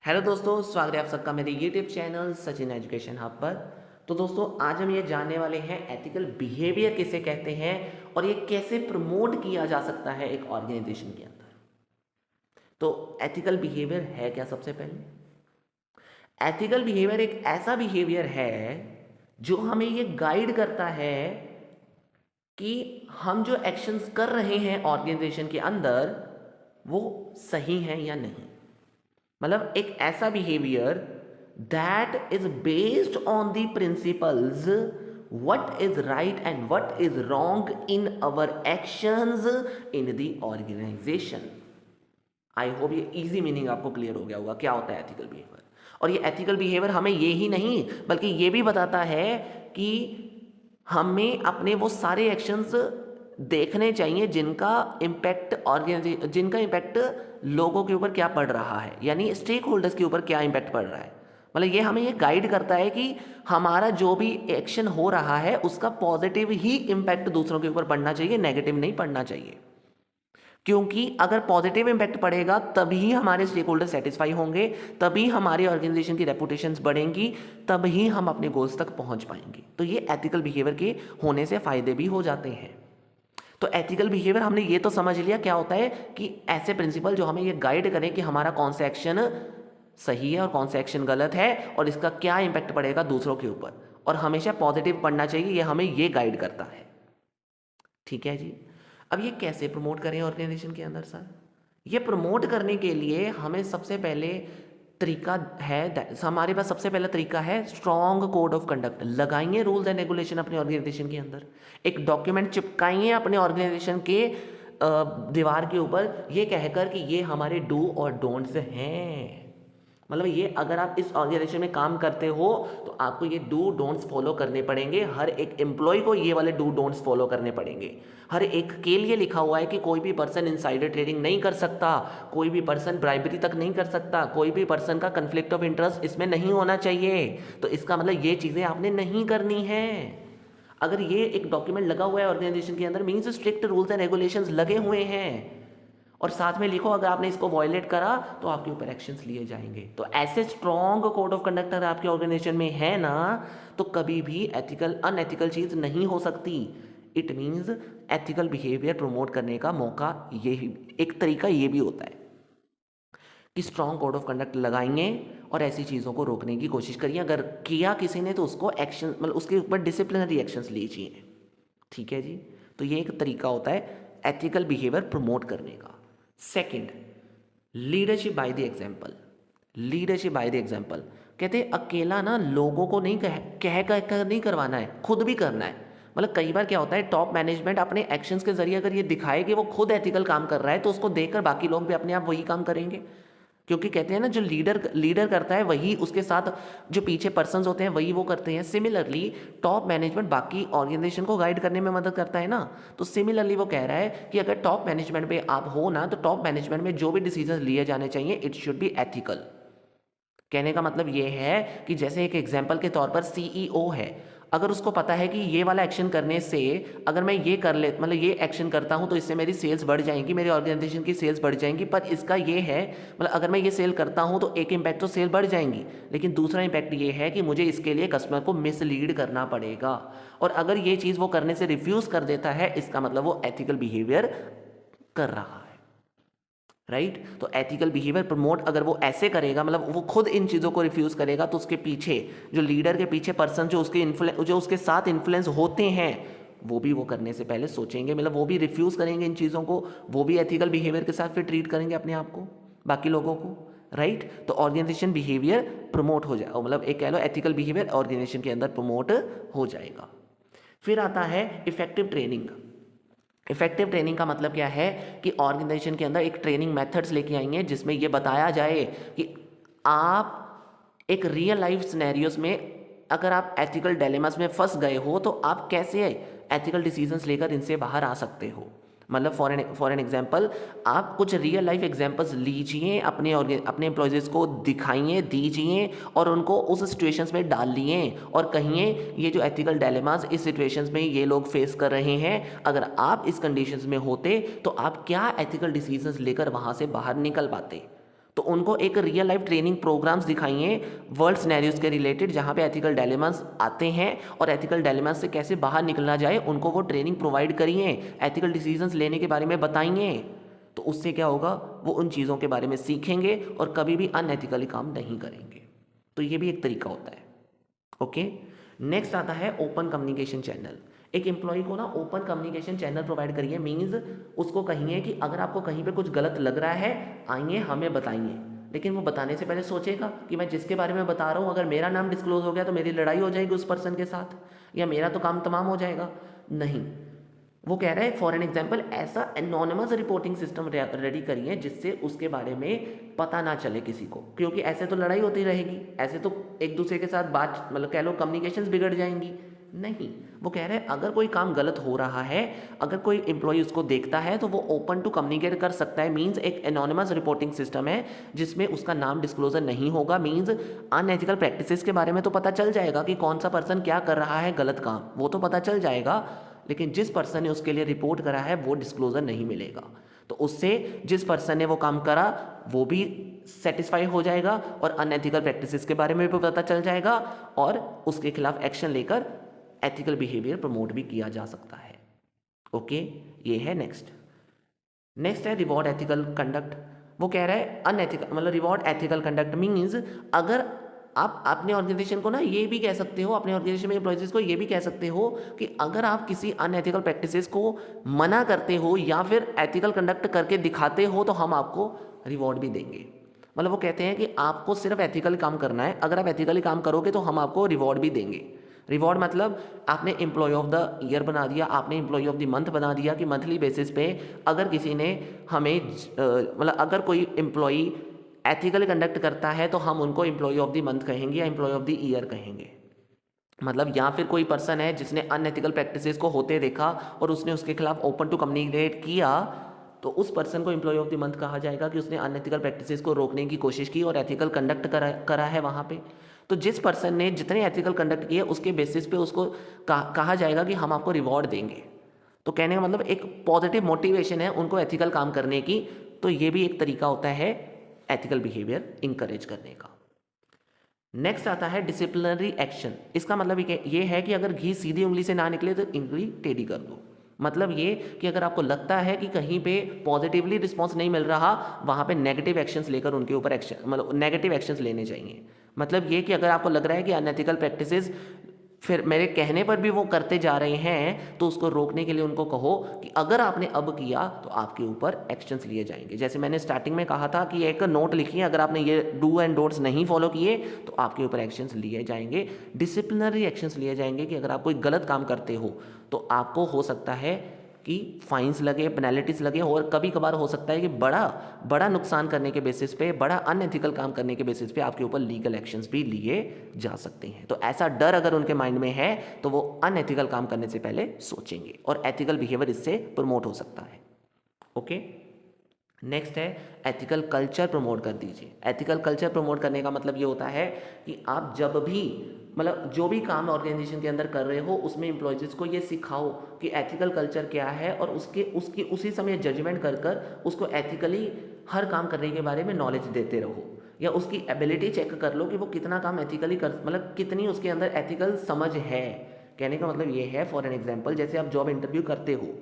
Hello दोस्तों, स्वागत है आप सबका मेरे YouTube channel Sachin education hub पर। तो दोस्तों, आज हम ये जानने वाले हैं एथिकल बिहेवियर किसे कहते हैं और ये कैसे प्रमोट किया जा सकता है एक ऑर्गेनाइजेशन के अंदर। तो एथिकल बिहेवियर है क्या? सबसे पहले एथिकल बिहेवियर एक ऐसा बिहेवियर है जो हमें ये गाइड करता है कि हम जो एक्शंस कर रहे हैं ऑर्गेनाइजेशन के अंदर वो सही हैं या नहीं। मतलब एक ऐसा behaviour that is based on the principles what is right and what is wrong in our actions in the organisation. I hope ये इजी मीनिंग आपको क्लियर हो गया होगा क्या होता है एथिकल बिहेवियर। और ये एथिकल बिहेवियर हमें ये ही नहीं बल्कि ये भी बताता है कि हमें अपने वो सारे एक्शंस देखने चाहिए जिनका इम्पैक्ट लोगों के ऊपर क्या पड़ रहा है, यानी स्टेक होल्डर्स के ऊपर क्या इम्पैक्ट पड़ रहा है। मतलब ये हमें ये गाइड करता है कि हमारा जो भी एक्शन हो रहा है उसका पॉजिटिव ही इम्पैक्ट दूसरों के ऊपर पड़ना चाहिए, नेगेटिव नहीं पड़ना चाहिए। क्योंकि अगर पॉजिटिव इम्पैक्ट पड़ेगा तभी हमारे स्टेक होल्डर सेटिस्फाई होंगे, तभी हमारी ऑर्गेनाइजेशन की रेपुटेशंस बढ़ेंगी, तभी हम अपने गोल्स तक पहुंच पाएंगे। तो ये एथिकल बिहेवियर के होने से फायदे भी हो जाते हैं। तो एथिकल बिहेवियर हमने ये तो समझ लिया क्या होता है कि ऐसे प्रिंसिपल जो हमें ये गाइड करें कि हमारा कौन सा एक्शन सही है और कौन सा एक्शन गलत है और इसका क्या इम्पैक्ट पड़ेगा दूसरों के ऊपर, और हमेशा पॉजिटिव पढ़ना चाहिए, ये हमें ये गाइड करता है। ठीक है जी। अब ये कैसे प्रमोट करें ऑर्गेनाइजेशन के अंदर सर? ये प्रमोट करने के लिए हमें सबसे पहले तरीका है, हमारे पास सबसे पहला तरीका है स्ट्रॉन्ग कोड ऑफ कंडक्ट। लगाइए रूल्स एंड रेगुलेशन अपने ऑर्गेनाइजेशन के अंदर, एक डॉक्यूमेंट चिपकाइए अपने ऑर्गेनाइजेशन के दीवार के ऊपर ये कहकर कि ये हमारे डू और डोंट्स हैं। मतलब ये अगर आप इस ऑर्गेनाइजेशन में काम करते हो तो आपको ये डू डोंट्स फॉलो करने पड़ेंगे। हर एक एम्प्लॉय को ये वाले डू डोंट्स फॉलो करने पड़ेंगे। हर एक के लिए लिखा हुआ है कि कोई भी पर्सन इनसाइडर ट्रेडिंग नहीं कर सकता, कोई भी पर्सन ब्राइबरी तक नहीं कर सकता, कोई भी पर्सन का कन्फ्लिक्ट ऑफ इंटरेस्ट इसमें नहीं होना चाहिए। तो इसका मतलब ये चीज़ें आपने नहीं करनी है। अगर ये एक डॉक्यूमेंट लगा हुआ है ऑर्गेनाइजेशन के अंदर means strict rules and regulations लगे हुए हैं, और साथ में लिखो अगर आपने इसको वायलेट करा तो आपके ऊपर एक्शंस लिए जाएंगे। तो ऐसे स्ट्रॉन्ग कोड ऑफ कंडक्ट अगर आपके ऑर्गेनाइजेशन में है ना तो कभी भी एथिकल अनएथिकल चीज़ नहीं हो सकती। It means ethical behaviour promote करने का मौका ये एक तरीका ये भी होता है कि स्ट्रॉन्ग कोड ऑफ कंडक्ट लगाएंगे और ऐसी चीज़ों को रोकने की कोशिश करिए। अगर किया किसी ने तो उसको एक्शन मतलब उसके ऊपर डिसिप्लिनरी एक्शंस लीजिए। ठीक है जी। तो ये एक तरीका होता है एथिकल बिहेवियर प्रमोट करने का। Second, leadership by the example. Leadership by the example कहते हैं अकेला ना लोगों को नहीं कह कर नहीं करवाना है, खुद भी करना है। मतलब कई बार क्या होता है टॉप मैनेजमेंट अपने एक्शंस के जरिए अगर ये दिखाए कि वो खुद एथिकल काम कर रहा है तो उसको देखकर बाकी लोग भी अपने आप वही काम करेंगे। क्योंकि कहते हैं ना जो लीडर करता है वही उसके साथ जो पीछे पर्सन्स होते हैं वही वो करते हैं। सिमिलरली टॉप मैनेजमेंट बाकी ऑर्गेनाइजेशन को गाइड करने में मदद करता है ना। तो सिमिलरली वो कह रहा है कि अगर टॉप मैनेजमेंट पे आप हो ना तो टॉप मैनेजमेंट में जो भी डिसीजन लिए जाने चाहिए इट शुड बी एथिकल। कहने का मतलब ये है कि जैसे एक एग्जाम्पल के तौर पर सीईओ है, अगर उसको पता है कि ये वाला एक्शन करने से अगर मैं ये कर ले मतलब ये एक्शन करता हूँ तो इससे मेरी सेल्स बढ़ जाएंगी, मेरी ऑर्गेनाइजेशन की सेल्स बढ़ जाएंगी, पर इसका ये है मतलब अगर मैं ये सेल करता हूँ तो एक इम्पैक्ट तो सेल बढ़ जाएंगी, लेकिन दूसरा इम्पैक्ट ये है कि मुझे इसके लिए कस्टमर को मिसलीड करना पड़ेगा। और अगर ये चीज़ वो करने से रिफ्यूज़ कर देता है इसका मतलब वो एथिकल बिहेवियर कर रहा है। राइट तो एथिकल बिहेवियर प्रमोट अगर वो ऐसे करेगा मतलब वो खुद इन चीज़ों को रिफ्यूज करेगा तो उसके पीछे जो लीडर के पीछे पर्सन जो उसके साथ इन्फ्लुएंस होते हैं वो भी वो करने से पहले सोचेंगे, मतलब वो भी रिफ्यूज करेंगे इन चीज़ों को, वो भी एथिकल बिहेवियर के साथ फिर ट्रीट करेंगे अपने आप को, बाकी लोगों को। राइट तो ऑर्गेनाइजेशन बिहेवियर प्रमोट हो जाएगा, मतलब एक कह लो एथिकल बिहेवियर ऑर्गेनाइजेशन के अंदर प्रमोट हो जाएगा। फिर आता है इफेक्टिव ट्रेनिंग। इफेक्टिव ट्रेनिंग का मतलब क्या है कि ऑर्गेनाइजेशन के अंदर एक ट्रेनिंग मेथड्स लेके आएंगे जिसमें ये बताया जाए कि आप एक रियल लाइफ सिनेरियोस में अगर आप एथिकल डायलेमास में फंस गए हो तो आप कैसे एथिकल डिसीजंस लेकर इनसे बाहर आ सकते हो। मतलब फॉर एन एग्जाम्पल आप कुछ रियल लाइफ एग्जाम्पल्स लीजिए, अपने एम्प्लॉयज़ को दिखाइए दीजिए और उनको उस सिचुएशंस में डाल लिए और कहिए ये जो एथिकल डायलेमास इस सिचुएशंस में ये लोग फेस कर रहे हैं, अगर आप इस कंडीशंस में होते तो आप क्या एथिकल डिसीजंस लेकर वहाँ से बाहर निकल पाते। तो उनको एक रियल लाइफ ट्रेनिंग प्रोग्राम्स दिखाइए वर्ल्ड सिनेरियोज के रिलेटेड, जहाँ पे एथिकल डायलेमास आते हैं और एथिकल डायलेमास से कैसे बाहर निकलना जाए, उनको वो ट्रेनिंग प्रोवाइड करिए, एथिकल डिसीजंस लेने के बारे में बताइए। तो उससे क्या होगा, वो उन चीज़ों के बारे में सीखेंगे और कभी भी अनएथिकली काम नहीं करेंगे। तो ये भी एक तरीका होता है। ओके, नेक्स्ट आता है ओपन कम्युनिकेशन चैनल। एक एम्प्लॉय को ना ओपन कम्युनिकेशन चैनल प्रोवाइड करिए, मीन्स उसको कहिए कि अगर आपको कहीं पे कुछ गलत लग रहा है आइए हमें बताइए, लेकिन वो बताने से पहले सोचेगा कि मैं जिसके बारे में बता रहा हूँ अगर मेरा नाम डिस्क्लोज हो गया तो मेरी लड़ाई हो जाएगी उस पर्सन के साथ, या मेरा तो काम तमाम हो जाएगा। नहीं, वो कह रहा है फॉर एन एग्जाम्पल ऐसा एनोनिमस रिपोर्टिंग सिस्टम रेडी करिए जिससे उसके बारे में पता ना चले किसी को, क्योंकि ऐसे तो लड़ाई होती रहेगी, ऐसे तो एक दूसरे के साथ बात मतलब कह लो कम्युनिकेशंस बिगड़ जाएंगी। नहीं, वो कह रहे हैं अगर कोई काम गलत हो रहा है, अगर कोई एम्प्लॉय उसको देखता है तो वो ओपन टू कम्युनिकेट कर सकता है, मींस एक एनोनिमस रिपोर्टिंग सिस्टम है जिसमें उसका नाम डिस्क्लोजर नहीं होगा, मींस अनएथिकल प्रैक्टिसेस के बारे में तो पता चल जाएगा कि कौन सा पर्सन क्या कर रहा है गलत काम, वो तो पता चल जाएगा, लेकिन जिस पर्सन ने उसके लिए रिपोर्ट करा है वो डिस्क्लोजर नहीं मिलेगा। तो उससे जिस पर्सन ने वो काम करा वो भी सेटिस्फाई हो जाएगा और अनएथिकल प्रैक्टिसेस के बारे में भी पता चल जाएगा और उसके खिलाफ एक्शन लेकर एथिकल बिहेवियर प्रमोट भी किया जा सकता है। ओके, ये है नेक्स्ट है रिवॉर्ड एथिकल कंडक्ट। वो कह रहा है अनएथिकल मतलब रिवॉर्ड एथिकल कंडक्ट मीन्स अगर आप अपने ऑर्गेनाइजेशन को ना ये भी कह सकते हो, अपने ऑर्गेनाइजेशन में एम्प्लॉइज को ये भी कह सकते हो कि अगर आप किसी अनएथिकल प्रैक्टिसेस को मना करते हो या फिर एथिकल कंडक्ट करके दिखाते हो तो हम आपको रिवॉर्ड भी देंगे। मतलब वो कहते हैं कि आपको सिर्फ एथिकल काम करना है, अगर आप एथिकली काम करोगे तो हम आपको रिवॉर्ड भी देंगे। रिवॉर्ड मतलब आपने एम्प्लॉय ऑफ द ईयर बना दिया, आपने एम्प्लॉय ऑफ द मंथ बना दिया कि मंथली बेसिस पे अगर किसी ने हमें मतलब अगर कोई एम्प्लॉय एथिकली कंडक्ट करता है तो हम उनको एम्प्लॉय ऑफ द मंथ कहेंगे या एम्प्लॉय ऑफ द ईयर कहेंगे। मतलब या फिर कोई पर्सन है जिसने अनएथिकल प्रैक्टिसेस को होते देखा और उसने उसके खिलाफ ओपन टू कम्युनिकेट किया तो उस पर्सन को एम्प्लॉय ऑफ द मंथ कहा जाएगा कि उसने अनएथिकल प्रैक्टिसेस को रोकने की कोशिश की और एथिकल कंडक्ट करा है वहाँ पे। तो जिस पर्सन ने जितने एथिकल कंडक्ट किए उसके बेसिस पे उसको कहा जाएगा कि हम आपको रिवॉर्ड देंगे। तो कहने का मतलब एक पॉजिटिव मोटिवेशन है उनको एथिकल काम करने की। तो ये भी एक तरीका होता है एथिकल बिहेवियर इंकरेज करने का। नेक्स्ट आता है डिसिप्लिनरी एक्शन। इसका मतलब ये है कि अगर घी सीधी उंगली से ना निकले तो उंगली टेढ़ी कर दो। मतलब ये कि अगर आपको लगता है कि कहीं पे पॉजिटिवली रिस्पॉन्स नहीं मिल रहा, वहाँ पे नेगेटिव एक्शंस लेकर उनके ऊपर एक्शन मतलब नेगेटिव एक्शंस लेने चाहिए। मतलब ये कि अगर आपको लग रहा है कि अनएथिकल प्रैक्टिसेस फिर मेरे कहने पर भी वो करते जा रहे हैं तो उसको रोकने के लिए उनको कहो कि अगर आपने अब किया तो आपके ऊपर एक्शंस लिए जाएंगे। जैसे मैंने स्टार्टिंग में कहा था कि एक नोट लिखिए, अगर आपने ये डू एंड डोंट्स नहीं फॉलो किए तो आपके ऊपर एक्शंस लिए जाएंगे, डिसिप्लिनरी एक्शंस लिए जाएंगे कि अगर आप कोई गलत काम करते हो तो आपको हो सकता है कि फाइन्स लगे, पेनल्टीज लगे और कभी कभार हो सकता है कि बड़ा नुकसान करने के बेसिस पे, बड़ा अनएथिकल काम करने के बेसिस पे आपके ऊपर लीगल एक्शंस भी लिए जा सकते हैं। तो ऐसा डर अगर उनके माइंड में है तो वो अनएथिकल काम करने से पहले सोचेंगे और एथिकल बिहेवियर इससे प्रमोट हो सकता है। ओके, नेक्स्ट है एथिकल कल्चर प्रमोट कर दीजिए। एथिकल कल्चर प्रमोट करने का मतलब ये होता है कि आप जब भी मतलब जो भी काम ऑर्गेनाइजेशन के अंदर कर रहे हो उसमें एम्प्लॉयज़ को ये सिखाओ कि एथिकल कल्चर क्या है और उसकी उसी समय जजमेंट कर उसको एथिकली हर काम करने के बारे में नॉलेज देते रहो, या उसकी एबिलिटी चेक कर लो कि वो कितना काम एथिकली कर मतलब कितनी उसके अंदर एथिकल समझ है। कहने का मतलब ये है फॉर एन एग्जाम्पल जैसे आप जॉब इंटरव्यू करते हो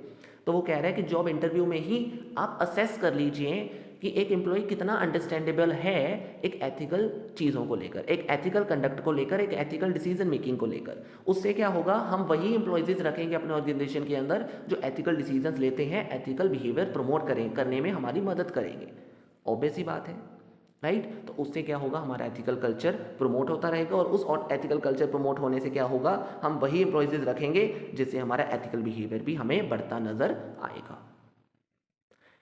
तो वो कह रहा है कि जॉब इंटरव्यू में ही आप असेस कर लीजिए कि एक एम्प्लॉय कितना अंडरस्टैंडेबल है एक एथिकल चीज़ों को लेकर, एक एथिकल कंडक्ट को लेकर, एक एथिकल डिसीजन मेकिंग को लेकर। उससे क्या होगा, हम वही एम्प्लॉयज़ रखेंगे अपने ऑर्गेनाइजेशन के अंदर जो एथिकल डिसीजंस लेते हैं, एथिकल बिहेवियर प्रमोट करने में हमारी मदद करेंगे। ऑब्वियस ही बात है, राइट। तो उससे क्या होगा, हमारा एथिकल कल्चर प्रमोट होता रहेगा और उस एथिकल कल्चर प्रमोट होने से क्या होगा, हम वही एम्प्लॉयज़ रखेंगे जिससे हमारा एथिकल बिहेवियर भी हमें बढ़ता नजर आएगा।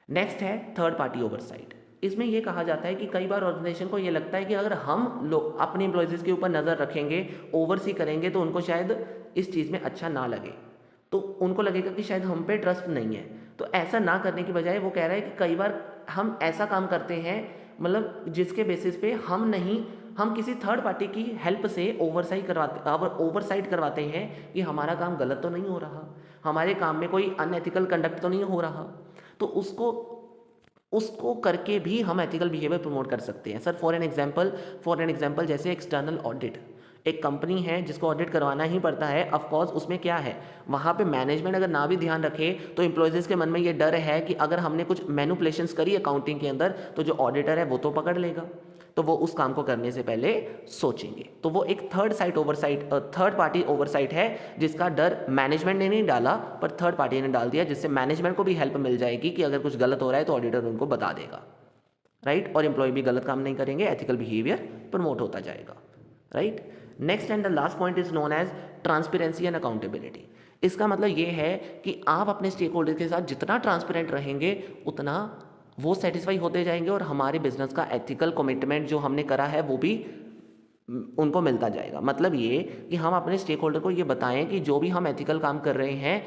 नेक्स्ट है थर्ड पार्टी ओवरसाइट। इसमें यह कहा जाता है कि कई बार ऑर्गेनाइजेशन को यह लगता है कि अगर हम लोग अपने एम्प्लॉयज़ के ऊपर नज़र रखेंगे, ओवरसी करेंगे तो उनको शायद इस चीज़ में अच्छा ना लगे, तो उनको लगेगा कि शायद हम पे ट्रस्ट नहीं है। तो ऐसा ना करने की बजाय वो कह रहा है कि कई बार हम ऐसा काम करते हैं मतलब जिसके बेसिस पे हम किसी थर्ड पार्टी की हेल्प से ओवरसाइट करवाते हैं कि हमारा काम गलत तो नहीं हो रहा, हमारे काम में कोई अनएथिकल कंडक्ट तो नहीं हो रहा। तो उसको उसको करके भी हम एथिकल बिहेवियर प्रमोट कर सकते हैं। सर फॉर एन एग्जांपल जैसे एक्सटर्नल ऑडिट, एक कंपनी है जिसको ऑडिट करवाना ही पड़ता है। ऑफ कोर्स उसमें क्या है, वहाँ पे मैनेजमेंट अगर ना भी ध्यान रखे तो एम्प्लॉयज़ के मन में ये डर है कि अगर हमने कुछ मैनिपुलेशंस करी अकाउंटिंग के अंदर तो जो ऑडिटर है वो तो पकड़ लेगा, तो वो उस काम को करने से पहले सोचेंगे। तो वो एक थर्ड पार्टी ओवरसाइट है जिसका डर मैनेजमेंट ने नहीं डाला पर थर्ड पार्टी ने डाल दिया, जिससे मैनेजमेंट को भी हेल्प मिल जाएगी कि अगर कुछ गलत हो रहा है तो ऑडिटर उनको बता देगा, राइट। और एम्प्लॉय भी गलत काम नहीं करेंगे, एथिकल बिहेवियर प्रमोट होता जाएगा, right. Next and the last point is known as transparency and accountability. इसका मतलब ये है कि आप अपने स्टेक होल्डर के साथ जितना ट्रांसपेरेंट रहेंगे उतना वो सेटिस्फाई होते जाएंगे और हमारे बिजनेस का एथिकल कमिटमेंट जो हमने करा है वो भी उनको मिलता जाएगा। मतलब ये कि हम अपने स्टेक होल्डर को ये बताएं कि जो भी हम एथिकल काम कर रहे हैं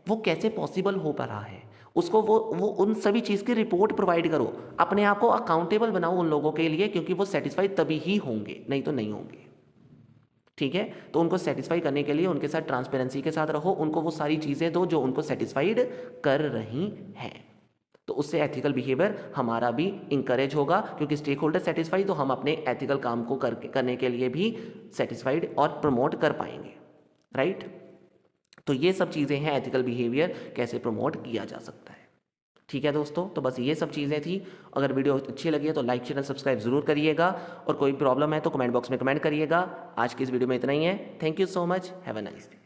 वो कैसे पॉसिबल हो पा रहा है, उसको वो उन सभी चीज़ की रिपोर्ट प्रोवाइड करो, अपने आप को अकाउंटेबल बनाओ उन लोगों के लिए, क्योंकि वो सेटिस्फाई तभी ही होंगे, नहीं तो नहीं होंगे, ठीक है। तो उनको सेटिस्फाई करने के लिए उनके साथ ट्रांसपेरेंसी के साथ रहो, उनको वो सारी चीज़ें दो जो उनको सेटिस्फाइड कर रही हैं, तो उससे एथिकल बिहेवियर हमारा भी इंकरेज होगा, क्योंकि स्टेक होल्डर सेटिस्फाई तो हम अपने एथिकल काम को करने के लिए भी सेटिस्फाइड और प्रमोट कर पाएंगे, राइट। तो ये सब चीज़ें हैं एथिकल बिहेवियर कैसे प्रमोट किया जा सकता है, ठीक है दोस्तों। तो बस ये सब चीज़ें थी। अगर वीडियो अच्छी लगी है तो लाइक शेयर सब्सक्राइब जरूर करिएगा, और कोई प्रॉब्लम है तो कमेंट बॉक्स में कमेंट करिएगा। आज की इस वीडियो में इतना ही है। Thank you so much, have a nice day.